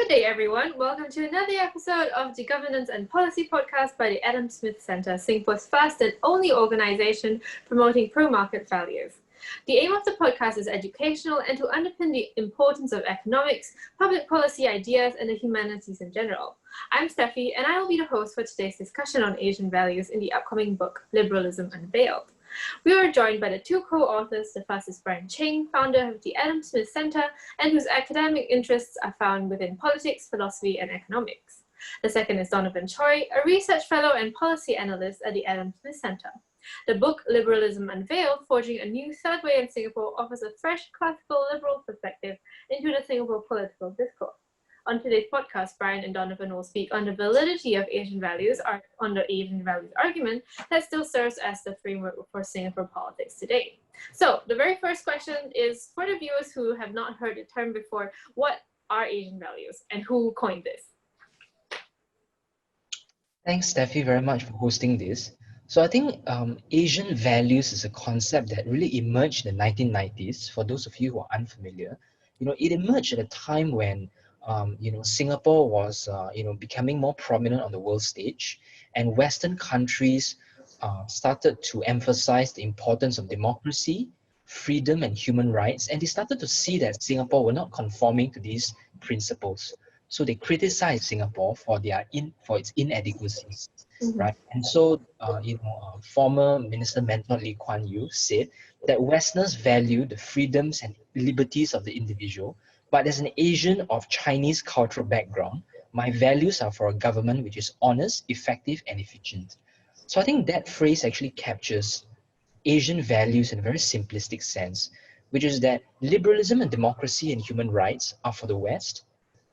Good day, everyone. Welcome to another episode of the Governance and Policy Podcast by the Adam Smith Centre, Singapore's first and only organisation promoting pro-market values. The aim of the podcast is educational and to underpin the importance of economics, public policy ideas, and the humanities in general. I'm Steffi, and I will be the host for today's discussion on Asian values in the upcoming book, Liberalism Unveiled. We are joined by the two co-authors. The first is Bryan Cheang, founder of the Adam Smith Centre, and whose academic interests are found within politics, philosophy, and economics. The second is Donovan Choy, a research fellow and policy analyst at the Adam Smith Centre. The book, Liberalism Unveiled, Forging a New Third Way in Singapore, offers a fresh, classical, liberal perspective into the Singapore political discourse. On today's podcast, Bryan and Donovan will speak on the validity of Asian values, or on the Asian values argument that still serves as the framework for Singapore politics today. So the very first question is, for the viewers who have not heard the term before, what are Asian values and who coined this? Thanks, Steffi, very much for hosting this. So I think Asian values is a concept that really emerged in the 1990s. For those of you who are unfamiliar, it emerged at a time when Singapore was, becoming more prominent on the world stage, and Western countries started to emphasize the importance of democracy, freedom, and human rights, and they started to see that Singapore were not conforming to these principles. So they criticized Singapore for its inadequacies, right? And so, former Minister Mentor Lee Kuan Yew said that Westerners value the freedoms and liberties of the individual, but as an Asian of Chinese cultural background, my values are for a government which is honest, effective, and efficient. So I think that phrase actually captures Asian values in a very simplistic sense, which is that liberalism and democracy and human rights are for the West.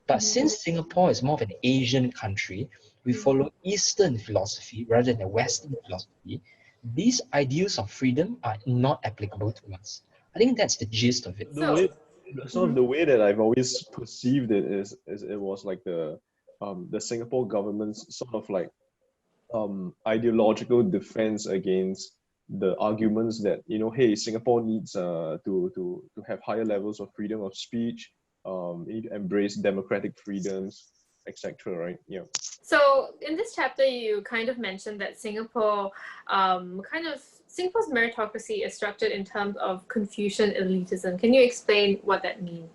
But since Singapore is more of an Asian country, we follow Eastern philosophy rather than Western philosophy. These ideals of freedom are not applicable to us. I think that's the gist of it. The way that I've always perceived it is it was like the Singapore government's sort of like ideological defense against the arguments that hey, Singapore needs to have higher levels of freedom of speech, need to embrace democratic freedoms, etc. Right? Yeah. So in this chapter, you kind of mentioned that Singapore's meritocracy is structured in terms of Confucian elitism. Can you explain what that means?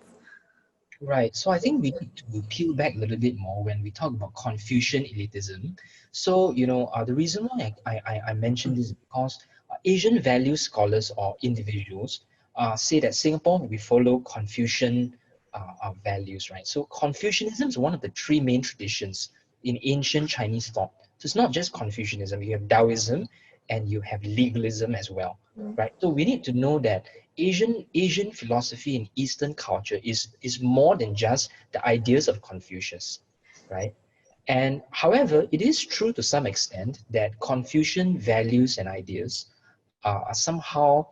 Right. So I think we need to peel back a little bit more when we talk about Confucian elitism. So, the reason why I mentioned this is because Asian value scholars or individuals say that Singapore, we follow Confucian values, right? So Confucianism is one of the three main traditions in ancient Chinese thought. So it's not just Confucianism, you have Taoism and you have legalism as well, right? So we need to know that Asian philosophy and Eastern culture is more than just the ideas of Confucius, right? And however, it is true to some extent that Confucian values and ideas are somehow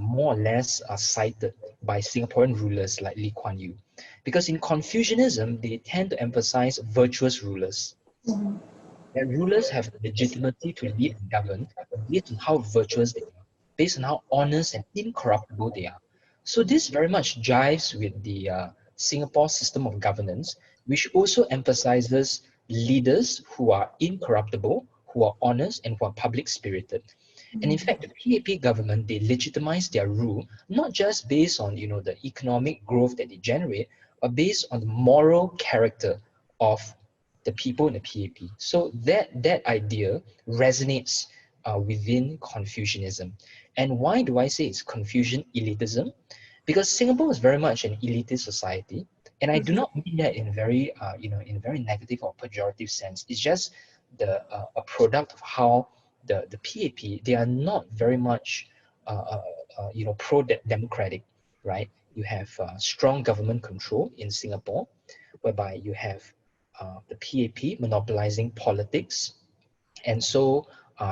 more or less cited by Singaporean rulers like Lee Kuan Yew. Because in Confucianism, they tend to emphasize virtuous rulers. That rulers have the legitimacy to lead and govern based on how virtuous they are, based on how honest and incorruptible they are. So this very much jives with the Singapore system of governance, which also emphasizes leaders who are incorruptible, who are honest, and who are public-spirited. And in fact, the PAP government, they legitimize their rule, not just based on the economic growth that they generate, but based on the moral character of the people in the PAP. So that idea resonates within Confucianism. And why do I say it's Confucian elitism? Because Singapore is very much an elitist society, and I do not mean that in very in a very negative or pejorative sense. It's just a product of how the PAP, they are not very much pro-democratic, right? You have strong government control in Singapore, whereby you have the PAP monopolizing politics, and so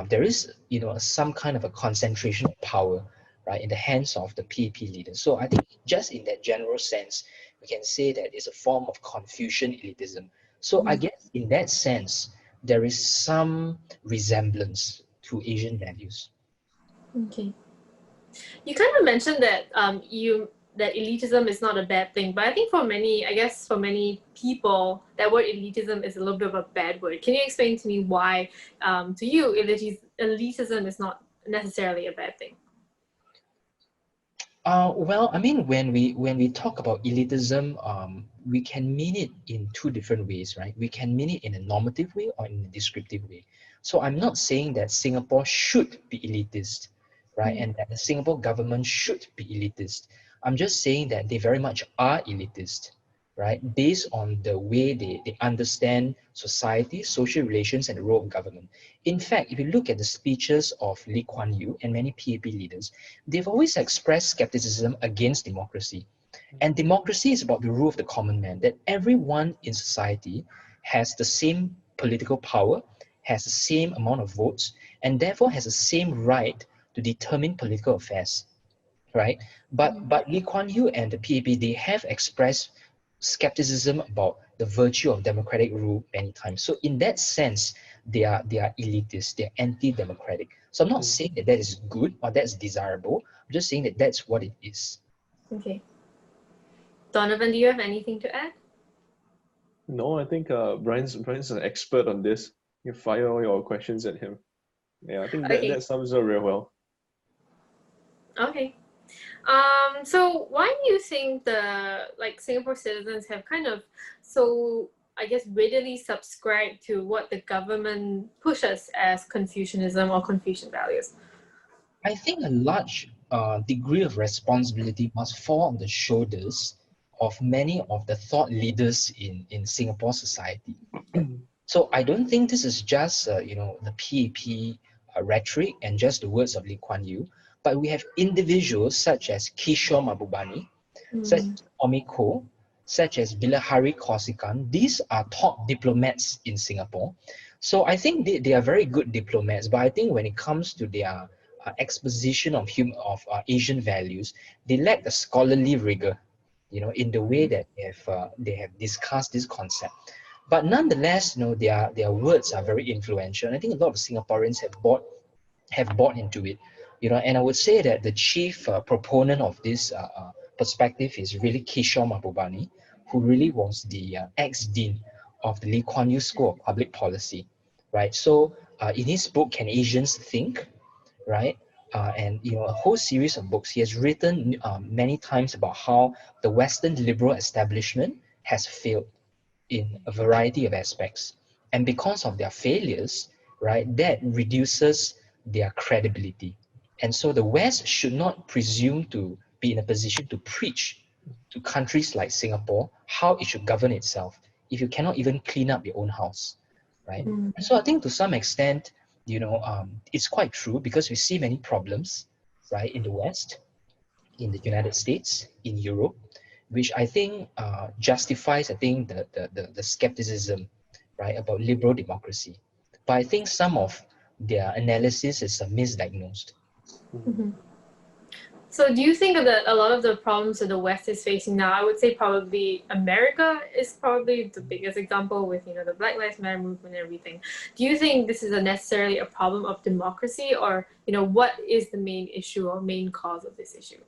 there is some kind of a concentration of power, right, in the hands of the PAP leaders. So I think just in that general sense, we can say that it's a form of Confucian elitism. So I guess in that sense, there is some resemblance to Asian values. Okay. You kind of mentioned that you that elitism is not a bad thing. But I think for many people, that word elitism is a little bit of a bad word. Can you explain to me why, to you, elitism is not necessarily a bad thing? Well, I mean, when we talk about elitism, we can mean it in two different ways, right? We can mean it in a normative way or in a descriptive way. So I'm not saying that Singapore should be elitist, right? And that the Singapore government should be elitist. I'm just saying that they very much are elitist, right? Based on the way they understand society, social relations, and the role of government. In fact, if you look at the speeches of Lee Kuan Yew and many PAP leaders, they've always expressed skepticism against democracy. And democracy is about the rule of the common man, that everyone in society has the same political power, has the same amount of votes, and therefore has the same right to determine political affairs, right? But Lee Kuan Yew and the PAP, they have expressed skepticism about the virtue of democratic rule many times. So in that sense, they are elitist, they're anti-democratic. So I'm not saying that that is good or that's desirable. I'm just saying that that's what it is. Okay. Donovan, do you have anything to add? No, I think Bryan's an expert on this. You fire all your questions at him. Yeah, I think Okay. that sums it up real well. Okay. So why do you think Singapore citizens have kind of readily subscribed to what the government pushes as Confucianism or Confucian values? I think a large degree of responsibility must fall on the shoulders of many of the thought leaders in Singapore society. So I don't think this is just the PAP rhetoric and just the words of Lee Kuan Yew, but we have individuals such as Kishore Mahbubani, such as Omiko, such as Bilahari Kausikan. These are top diplomats in Singapore. So I think they are very good diplomats, but I think when it comes to their exposition of Asian values, they lack the scholarly rigor, in the way that they have discussed this concept. But nonetheless, their words are very influential. And I think a lot of Singaporeans have bought into it, and I would say that the chief proponent of this perspective is really Kishore Mahbubani, who really was the ex-dean of the Lee Kuan Yew School of Public Policy, right? So in his book, Can Asians Think, right? And a whole series of books. He has written many times about how the Western liberal establishment has failed in a variety of aspects. And because of their failures, right, that reduces their credibility. And so the West should not presume to be in a position to preach to countries like Singapore how it should govern itself if you cannot even clean up your own house, right? So I think to some extent, it's quite true because we see many problems, right, in the West, in the United States, in Europe, which I think justifies, the skepticism, right, about liberal democracy. But I think some of their analysis is misdiagnosed. So do you think that a lot of the problems that the West is facing now, I would say probably America is probably the biggest example with, the Black Lives Matter movement and everything. Do you think this is necessarily a problem of democracy, or, what is the main issue or main cause of this issue?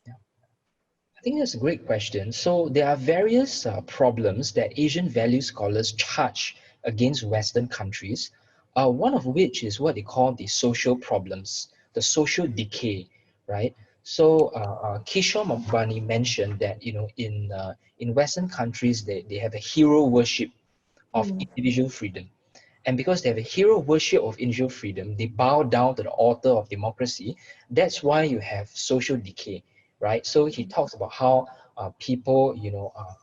I think that's a great question. So there are various problems that Asian value scholars charge against Western countries, one of which is what they call the social problems, the social decay, right? So Kishore Mahbubani mentioned that in Western countries they have a hero worship of individual freedom. And because they have a hero worship of individual freedom, they bow down to the altar of democracy. That's why you have social decay, right? So he talks about how people,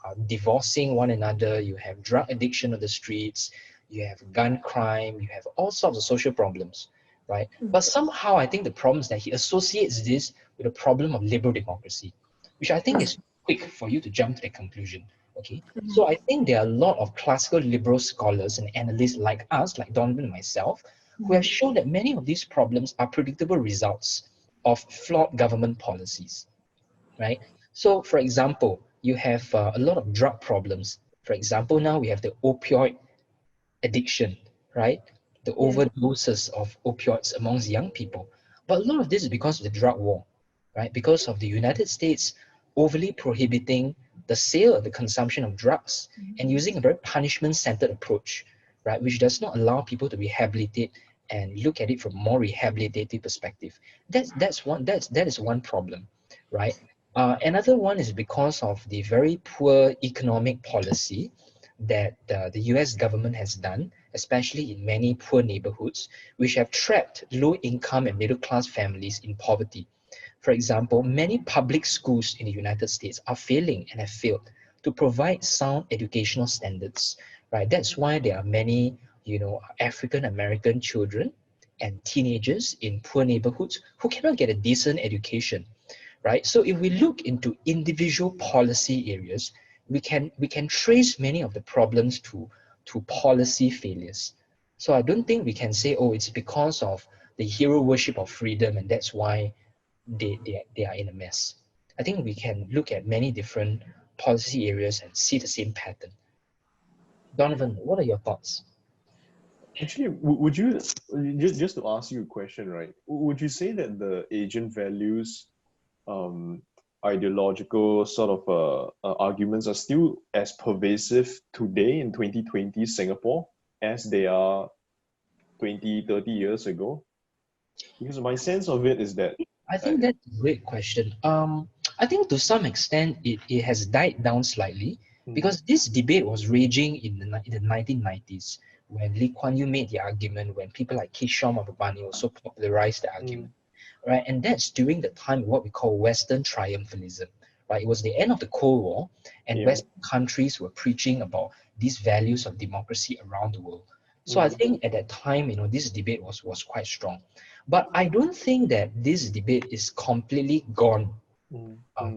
are divorcing one another. You have drug addiction on the streets. You have gun crime. You have all sorts of social problems, right? But somehow I think the problem is that he associates this with the problem of liberal democracy, which I think is quick for you to jump to the conclusion. Okay, so I think there are a lot of classical liberal scholars and analysts like us, like Donovan and myself, who have shown that many of these problems are predictable results of flawed government policies, right? So, for example, you have a lot of drug problems. For example, now we have the opioid addiction, right? The overdoses of opioids amongst young people. But a lot of this is because of the drug war, right? Because of the United States overly prohibiting the sale and the consumption of drugs and using a very punishment-centered approach, right, which does not allow people to rehabilitate and look at it from a more rehabilitative perspective. That is one problem, right? Another one is because of the very poor economic policy that the US government has done, especially in many poor neighborhoods, which have trapped low-income and middle-class families in poverty. For example, many public schools in the United States are failing and have failed to provide sound educational standards, right? That's why there are many, African American children and teenagers in poor neighborhoods who cannot get a decent education, right? So if we look into individual policy areas, we can trace many of the problems to policy failures. So I don't think we can say, oh, it's because of the hero worship of freedom and that's why they are in a mess. I think we can look at many different policy areas and see the same pattern. Donovan, what are your thoughts? Actually, would you just to ask you a question, right? Would you say that the Asian values, um, ideological sort of arguments are still as pervasive today in 2020 Singapore as they are 20, 30 years ago? Because my sense of it is that, I think that's a great question. I think to some extent it has died down slightly because this debate was raging in the 1990s when Lee Kuan Yew made the argument, when people like Kishore Mahbubani also popularized the argument, right? And that's during the time of what we call Western triumphalism, right? It was the end of the Cold War, and yeah, Western countries were preaching about these values of democracy around the world. So I think at that time, this debate was quite strong. But I don't think that this debate is completely gone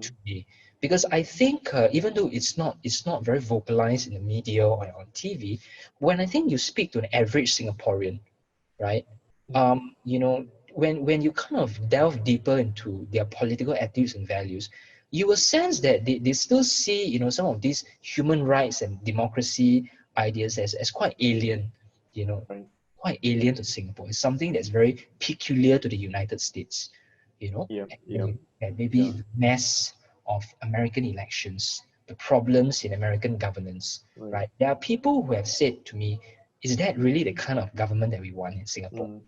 today, because I think even though it's not very vocalized in the media or on TV, when I think you speak to an average Singaporean, right? You know, when you kind of delve deeper into their political attitudes and values, you will sense that they still see, some of these human rights and democracy ideas as quite alien, you know, right. quite alien to Singapore. It's something that's very peculiar to the United States, Yeah, yeah, and maybe yeah. the mess of American elections, the problems in American governance, Right. right? There are people who have said to me, is that really the kind of government that we want in Singapore? Mm,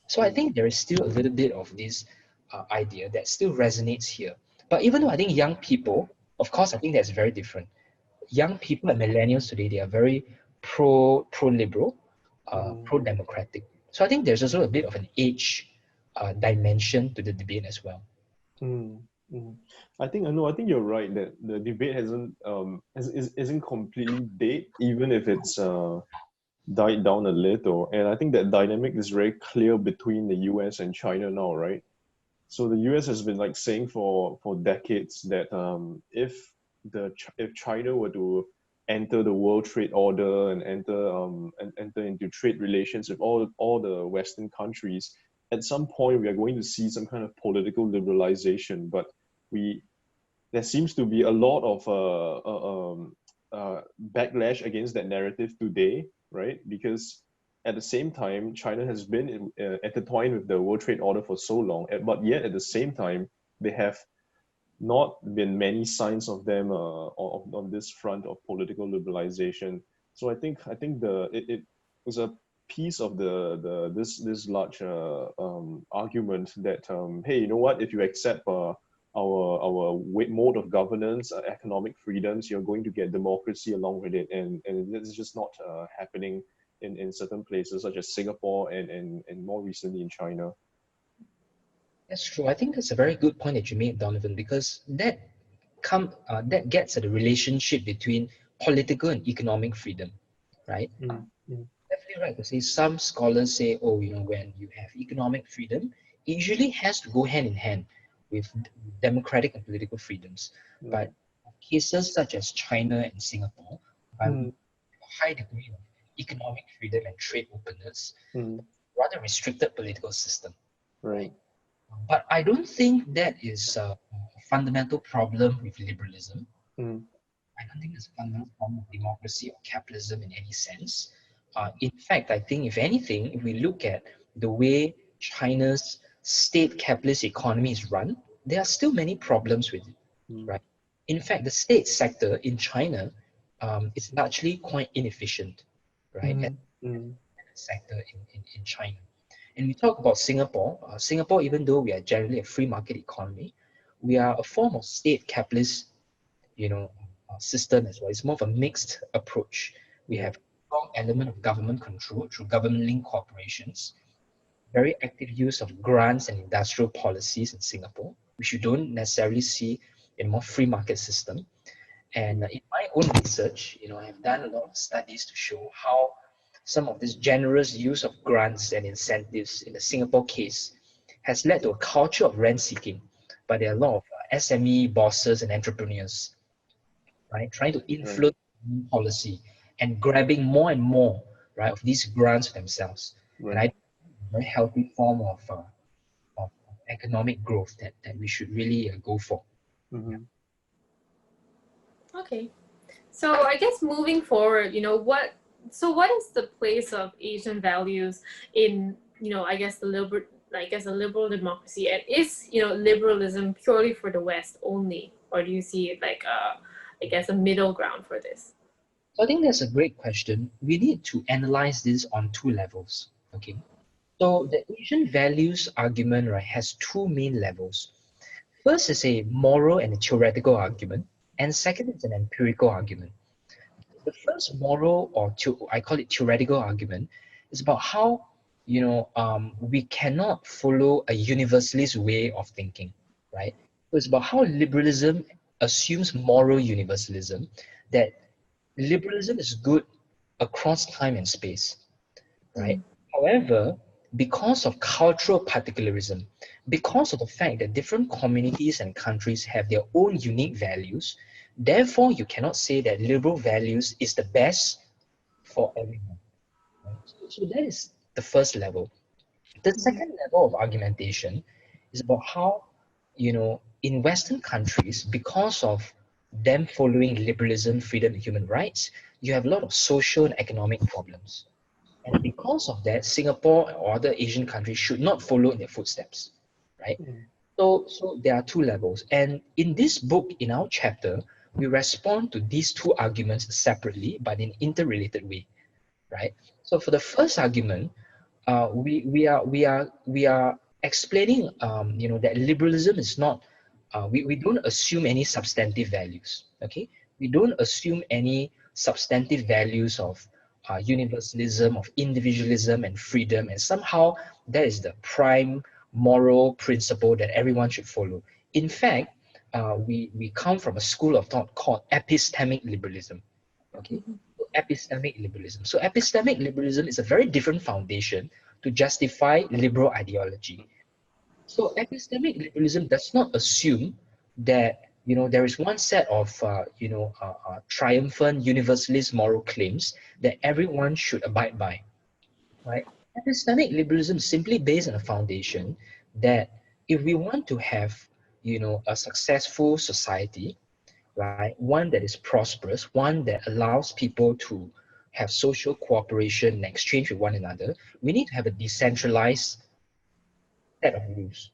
So I think there is still a little bit of this idea that still resonates here. But even though I think young people, of course, I think that's very different. Young people and millennials today, they are very pro-liberal, pro-democratic. So I think there's also a bit of an age dimension to the debate as well. mm, mm. I think you're right that the debate isn't completely dead, even if it's died down a little. And I think that dynamic is very clear between the US and China now, right? So the US has been like saying for decades that if China were to enter the World Trade Order and enter into trade relations with all the Western countries, at some point we are going to see some kind of political liberalization. But we there seems to be a lot of backlash against that narrative today, right? Because at the same time, China has been intertwined with the World Trade Order for so long, but yet at the same time, they have not been many signs of them on this front of political liberalization. So I think it was a piece of this large argument that hey, you know what? If you accept our mode of governance, economic freedoms, you're going to get democracy along with it, and this is just not happening in certain places such as Singapore and more recently in China. That's true. I think that's a very good point that you made, Donovan, because that gets at the relationship between political and economic freedom, right? Mm, mm, Definitely right to say some scholars say, oh, when you have economic freedom, it usually has to go hand in hand with democratic and political freedoms. right. But cases such as China and Singapore, by Mm, a high degree of economic freedom and trade openness, mm, rather restricted political system, right. right? But I don't think that is a fundamental problem with liberalism. Mm, I don't think it's a fundamental problem of democracy or capitalism in any sense. In fact, I think if anything, if we look at the way China's state capitalist economy is run, there are still many problems with it, right? In fact, the state sector in China is largely quite inefficient, right? And sector in China. And we talk about Singapore. Singapore, even though we are generally a free market economy, we are a form of state capitalist, system as well. It's more of a mixed approach. We have a strong element of government control through government-linked corporations, very active use of grants and industrial policies in Singapore, which you don't necessarily see in a more free market system. And in my own research, I have done a lot of studies to show how some of this generous use of grants and incentives in the Singapore case has led to a culture of rent seeking. But there are a lot of SME bosses and entrepreneurs, right, trying to influence policy and grabbing more and more, right, of these grants for themselves. Right. And I think it's a very healthy form of economic growth that we should really go for. Okay. So I guess moving forward, what is the place of Asian values in, I guess the liberal democracy, and is, liberalism purely for the West only, or do you see it like a middle ground for this? So I think that's a great question. We need to analyze this on two levels. Okay. So the Asian values argument, right, has two main levels. First is a moral and a theoretical argument, and second is an empirical argument. The first moral, or I call it theoretical argument, is about how we cannot follow a universalist way of thinking, right? So it's about how liberalism assumes moral universalism, that liberalism is good across time and space, right? However, because of cultural particularism, because of the fact that different communities and countries have their own unique values, therefore you cannot say that liberal values is the best for everyone. Right? So that is the first level. The second level of argumentation is about how, in Western countries, because of them following liberalism, freedom, and human rights, you have a lot of social and economic problems. And because of that, Singapore or other Asian countries should not follow in their footsteps, right? So there are two levels. And in this book, in our chapter, we respond to these two arguments separately, but in interrelated way, right? So for the first argument, we are explaining, that liberalism is not, we don't assume any substantive values, okay? We don't assume any substantive values of universalism, of individualism and freedom, and somehow that is the prime moral principle that everyone should follow. In fact, we come from a school of thought called epistemic liberalism. Okay, so epistemic liberalism. So epistemic liberalism is a very different foundation to justify liberal ideology. So epistemic liberalism does not assume that there is one set of triumphant universalist moral claims that everyone should abide by, right? Epistemic liberalism is simply based on a foundation that if we want to have a successful society, right, one that is prosperous, one that allows people to have social cooperation and exchange with one another, we need to have a decentralized set of rules,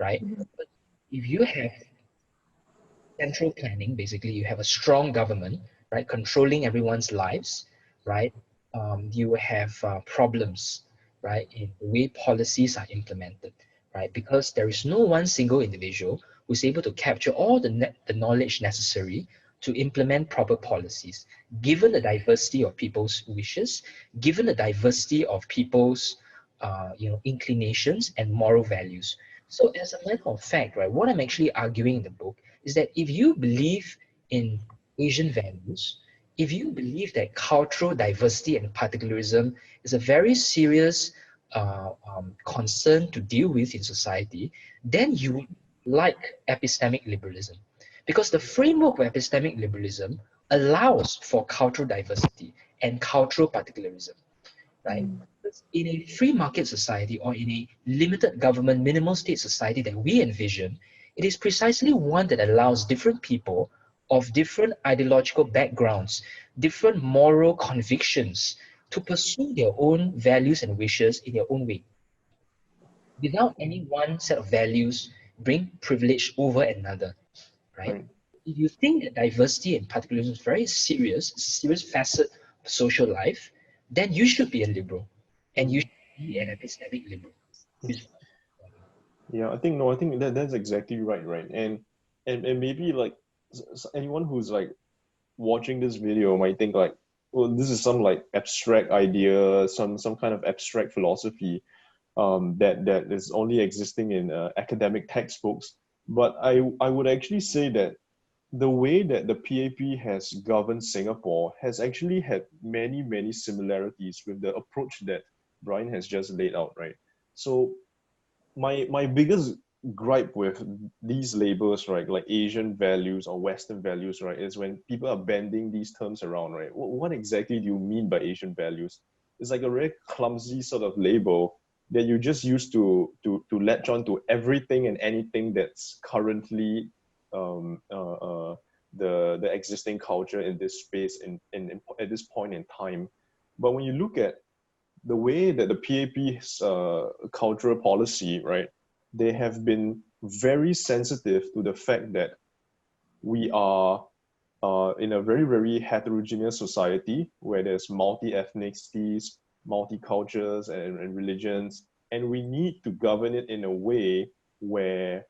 right? But if you have central planning, basically you have a strong government, right, controlling everyone's lives, right, you have problems, right, in the way policies are implemented, right, because there is no one single individual who's able to capture all the knowledge necessary to implement proper policies, given the diversity of people's wishes, given the diversity of people's inclinations and moral values. So as a matter of fact, right, what I'm actually arguing in the book is that if you believe in Asian values, if you believe that cultural diversity and particularism is a very serious concern to deal with in society, then you like epistemic liberalism. Because the framework of epistemic liberalism allows for cultural diversity and cultural particularism, right? In a free market society or in a limited government minimal state society that we envision, it is precisely one that allows different people of different ideological backgrounds, different moral convictions to pursue their own values and wishes in their own way, without any one set of values bring privilege over another, right? Right. If you think that diversity and particularism is very serious facet of social life, then you should be a liberal, and you should be an epistemic liberal. Yeah, I think no, I think that's exactly right, right? And maybe like anyone who's like watching this video might think like, well, this is some like abstract idea, some kind of abstract philosophy that is only existing in academic textbooks. But I would actually say that the way that the PAP has governed Singapore has actually had many similarities with the approach that Bryan has just laid out, right? So my biggest gripe with these labels, right, like Asian values or Western values, right, is when people are bending these terms around, right? What exactly do you mean by Asian values? It's like a very clumsy sort of label that you just use to latch on to everything and anything that's currently the existing culture in this space at this point in time. But when you look at the way that the PAP's cultural policy, right, they have been very sensitive to the fact that we are in a very heterogeneous society where there's multi-ethnicities, multi-cultures and religions, and we need to govern it in a way where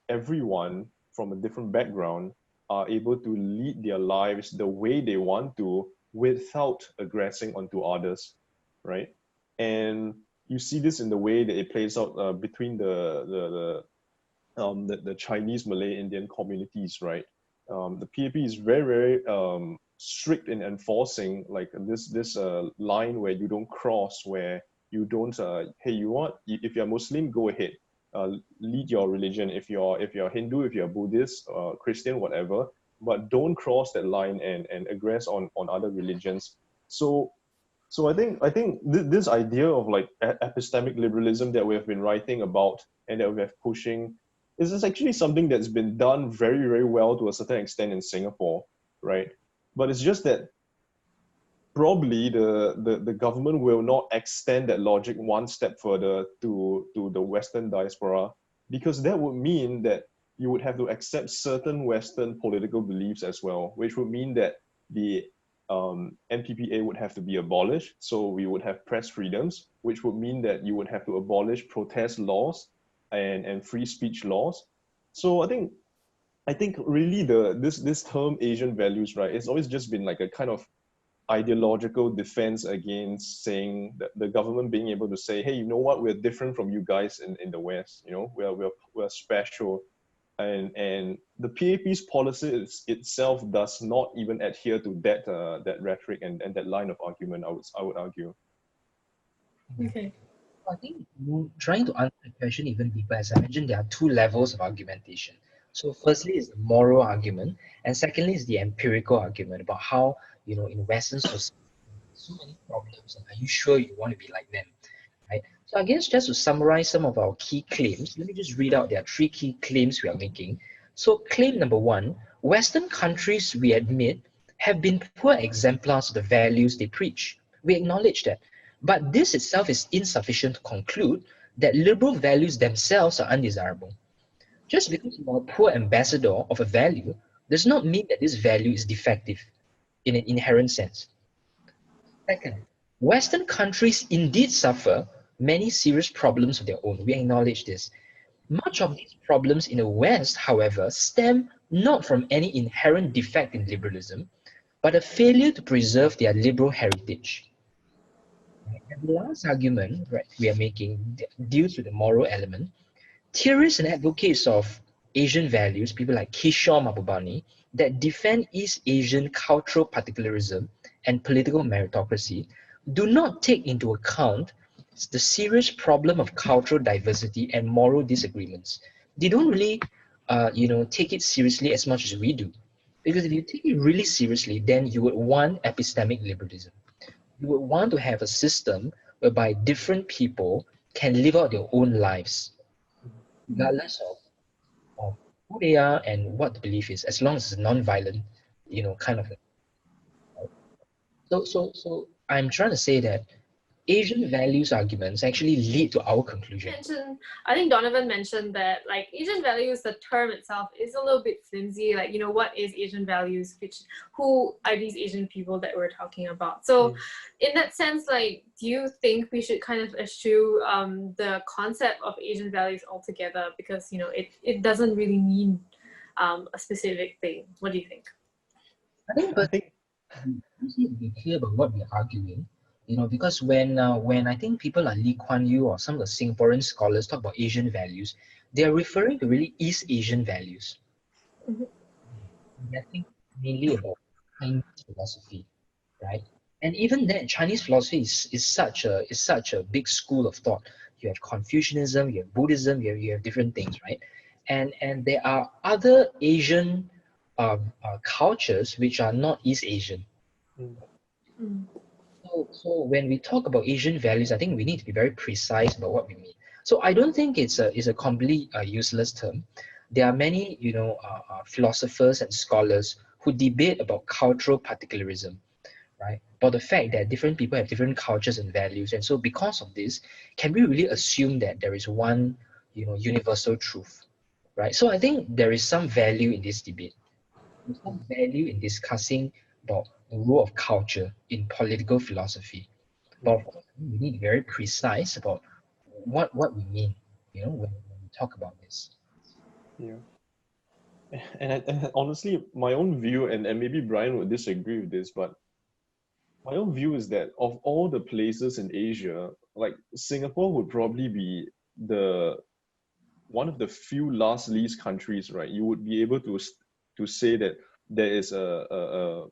everyone from a different background are able to lead their lives the way they want to without aggressing onto others, right? And you see this in the way that it plays out between the Chinese, Malay, Indian communities, right? The PAP is very strict in enforcing like this line where you don't cross, where you don't hey, you want, if you're Muslim, go ahead, lead your religion. If you're Hindu, if you're Buddhist, Christian, whatever, but don't cross that line and aggress on other religions. So I think this idea of like epistemic liberalism that we have been writing about and that we have pushing is actually something that's been done very well to a certain extent in Singapore, right? But it's just that probably the government will not extend that logic one step further to the Western diaspora, because that would mean that you would have to accept certain Western political beliefs as well, which would mean that the NPPA would have to be abolished. So we would have press freedoms, which would mean that you would have to abolish protest laws and free speech laws. So I think really this term Asian values, right, it's always just been like a kind of ideological defense against saying that the government being able to say, hey, you know what, we're different from you guys in the West, you know, we're special. And the PAP's policy itself does not even adhere to that rhetoric and that line of argument, I would argue. Okay. I think trying to answer the question even deeper, as I mentioned, there are two levels of argumentation. So firstly is the moral argument, and secondly is the empirical argument about how, in Western society, so many problems, and are you sure you want to be like them, right? So I guess just to summarize some of our key claims, let me just read out their three key claims we are making. So claim number one, Western countries, we admit, have been poor exemplars of the values they preach. We acknowledge that. But this itself is insufficient to conclude that liberal values themselves are undesirable. Just because you are a poor ambassador of a value does not mean that this value is defective in an inherent sense. Second, Western countries indeed suffer many serious problems of their own. We acknowledge this. Much of these problems in the West, however, stem not from any inherent defect in liberalism, but a failure to preserve their liberal heritage. And the last argument, right, we are making deals with the moral element. Theorists and advocates of Asian values, people like Kishore Mahbubani, that defend East Asian cultural particularism and political meritocracy, do not take into account the serious problem of cultural diversity and moral disagreements. They don't really, take it seriously as much as we do. Because if you take it really seriously, then you would want epistemic liberalism. You would want to have a system whereby different people can live out their own lives, regardless of who they are and what the belief is, as long as it's non-violent, kind of. So I'm trying to say that Asian values arguments actually lead to our conclusion. I think Donovan mentioned that like Asian values, the term itself is a little bit flimsy. Like, you know, what is Asian values? Who are these Asian people that we're talking about? So in that sense, like, do you think we should kind of eschew the concept of Asian values altogether? Because, you know, it doesn't really mean a specific thing. What do you think? I think we need to be clear about what we're arguing. You know, because when I think people like Lee Kuan Yew or some of the Singaporean scholars talk about Asian values, they are referring to really East Asian values. I think mainly about Chinese philosophy, right? And even then, Chinese philosophy is such a big school of thought. You have Confucianism, you have Buddhism, you have different things, right? And there are other Asian cultures which are not East Asian. So when we talk about Asian values, I think we need to be very precise about what we mean. So I don't think it's a completely useless term. There are many, you know, philosophers and scholars who debate about cultural particularism, right? About the fact that different people have different cultures and values, and so because of this, can we really assume that there is one, you know, universal truth, right? So I think there is some value in this debate. There's some value in discussing about the role of culture in political philosophy. But of course, we need to be very precise about what we mean, you know, when we talk about this. Yeah. And honestly, my own view, and maybe Bryan would disagree with this, but my own view is that of all the places in Asia, like Singapore would probably be the one of the few last least countries, right? You would be able to say that there is a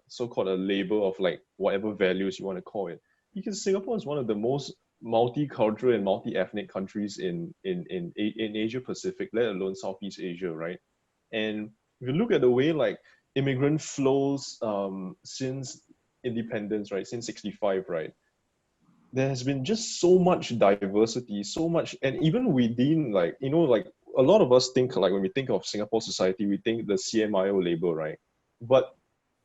so-called a label of like whatever values you want to call it, because Singapore is one of the most multicultural and multi-ethnic countries in Asia Pacific, let alone Southeast Asia, right? And if you look at the way like immigrant flows since independence, right, since 65, right, there has been just so much diversity, so much, and even within, like, you know, like a lot of us think, like when we think of Singapore society, we think the CMIO label, right? But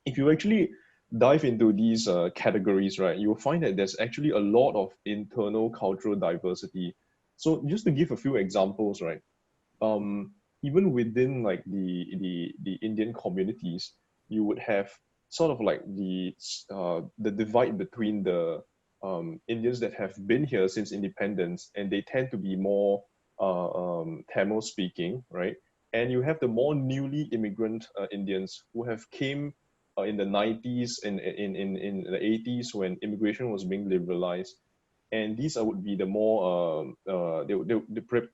if you actually dive into these categories, right, you will find that there's actually a lot of internal cultural diversity. So just to give a few examples, right, even within like the Indian communities, you would have sort of like the divide between the Indians that have been here since independence, and they tend to be more Tamil speaking, right? And you have the more newly immigrant Indians who have came in the 90s and in the 80s when immigration was being liberalized. And these would be the more, they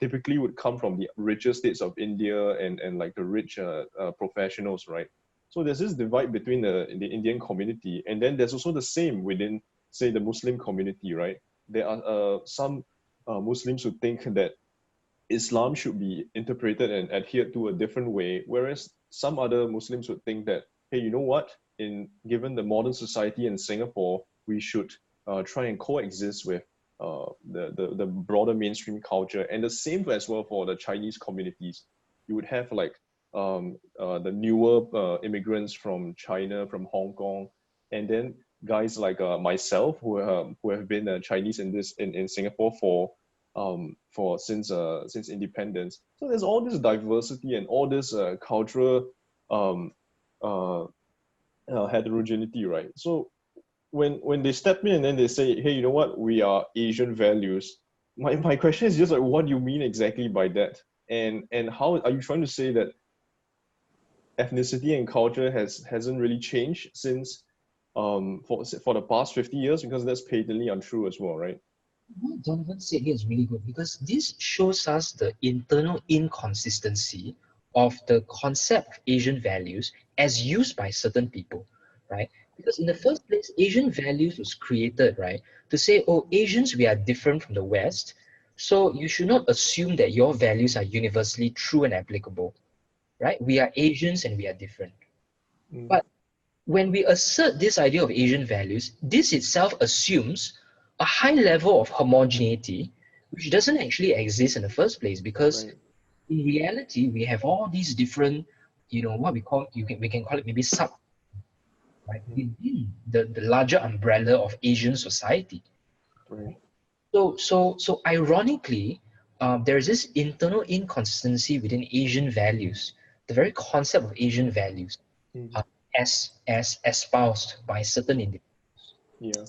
typically would come from the richer states of India and like the rich professionals, right? So there's this divide between the Indian community, and then there's also the same within, say, the Muslim community, right? There are some Muslims who think that Islam should be interpreted and adhered to a different way, whereas some other Muslims would think that, hey, you know what? Given the modern society in Singapore, we should try and coexist with the broader mainstream culture, and the same as well for the Chinese communities. You would have like the newer immigrants from China, from Hong Kong, and then guys like myself who have been Chinese in Singapore for since independence. So there's all this diversity and all this cultural heterogeneity, right? So when they step in and then they say, hey, you know what, we are Asian values, my question is just like, what do you mean exactly by that? And how are you trying to say that ethnicity and culture hasn't really changed since for the past 50 years? Because that's patently untrue as well, right? What Donovan said here is really good because this shows us the internal inconsistency of the concept of Asian values as used by certain people, right? Because in the first place, Asian values was created, right, to say, oh, Asians, we are different from the West, so you should not assume that your values are universally true and applicable, right? We are Asians and we are different. But when we assert this idea of Asian values, this itself assumes a high level of homogeneity, which doesn't actually exist in the first place, because Right. in reality, we have all these different, you know, what we can call it maybe sub, right, within the larger umbrella of Asian society. Right. So ironically, there's this internal inconsistency within Asian values, the very concept of Asian values, Mm. uh, as espoused by certain individuals. Yeah.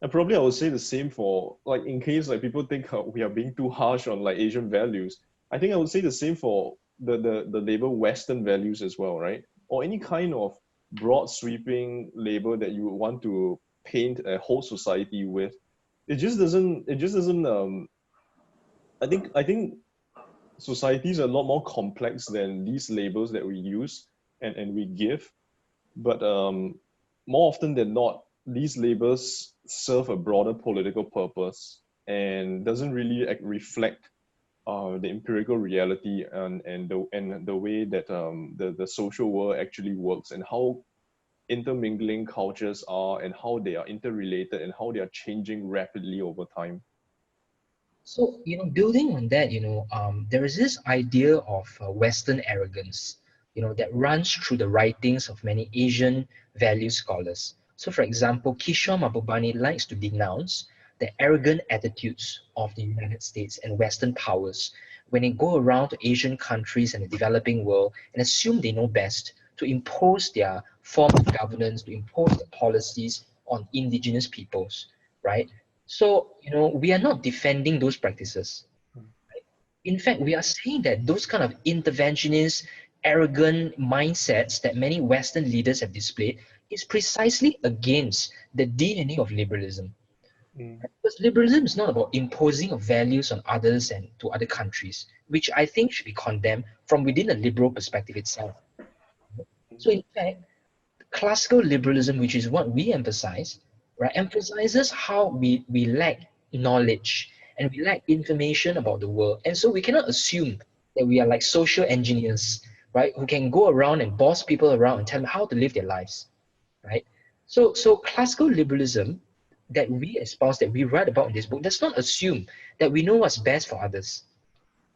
And probably I would say the same for like in case like people think we are being too harsh on like Asian values. I think I would say the same for the label Western values as well, right? Or any kind of broad sweeping label that you would want to paint a whole society with. It just doesn't I think societies are a lot more complex than these labels that we use and we give. But more often than not, these labels serve a broader political purpose and doesn't really reflect the empirical reality and the way that the social world actually works and how intermingling cultures are and how they are interrelated and how they are changing rapidly over time. So, building on that, there is this idea of Western arrogance, that runs through the writings of many Asian value scholars. So, for example, Kishore Mahbubani likes to denounce the arrogant attitudes of the United States and Western powers when they go around to Asian countries and the developing world and assume they know best to impose their form of governance, to impose their policies on indigenous peoples, right? So, we are not defending those practices. In fact, we are saying that those kind of interventionist, arrogant mindsets that many Western leaders have displayed is precisely against the DNA of liberalism. Mm. Because liberalism is not about imposing of values on others and to other countries, which I think should be condemned from within a liberal perspective itself. So, in fact, classical liberalism, which is what we emphasize, right, emphasizes how we lack knowledge and we lack information about the world. And so we cannot assume that we are like social engineers, right, who can go around and boss people around and tell them how to live their lives, right? So classical liberalism that we espouse, that we write about in this book, does not assume that we know what's best for others,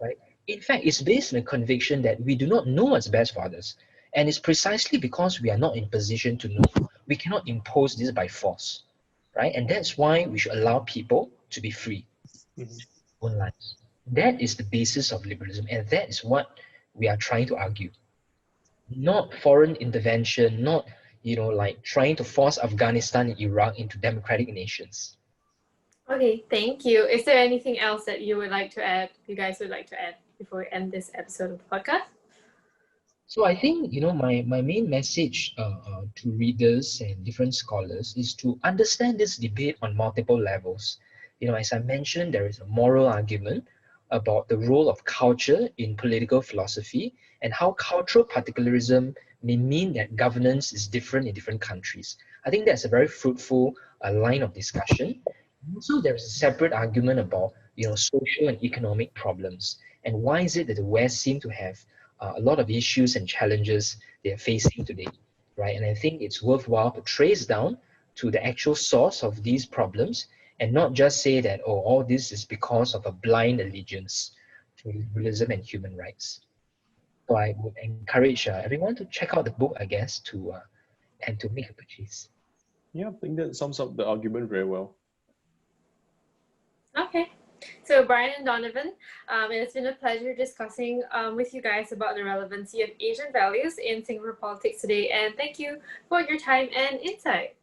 right? In fact, it's based on a conviction that we do not know what's best for others. And it's precisely because we are not in position to know, we cannot impose this by force, right? And that's why we should allow people to be free Mhm. own lives. That is the basis of liberalism, and that is what we are trying to argue. Not foreign intervention, not like trying to force Afghanistan and Iraq into democratic nations. Okay, thank you. Is there anything else that you would like to add, you guys would like to add before we end this episode of the podcast? So I think my main message to readers and different scholars is to understand this debate on multiple levels. As I mentioned, there is a moral argument about the role of culture in political philosophy and how cultural particularism may mean that governance is different in different countries. I think that's a very fruitful line of discussion. Also, there's a separate argument about social and economic problems and why is it that the West seem to have a lot of issues and challenges they're facing today, right? And I think it's worthwhile to trace down to the actual source of these problems and not just say that, oh, all this is because of a blind allegiance to liberalism and human rights. So I would encourage everyone to check out the book, I guess, and to make a purchase. Yeah, I think that sums up the argument very well. Okay. So, Bryan and Donovan, it's been a pleasure discussing with you guys about the relevancy of Asian values in Singapore politics today. And thank you for your time and insight.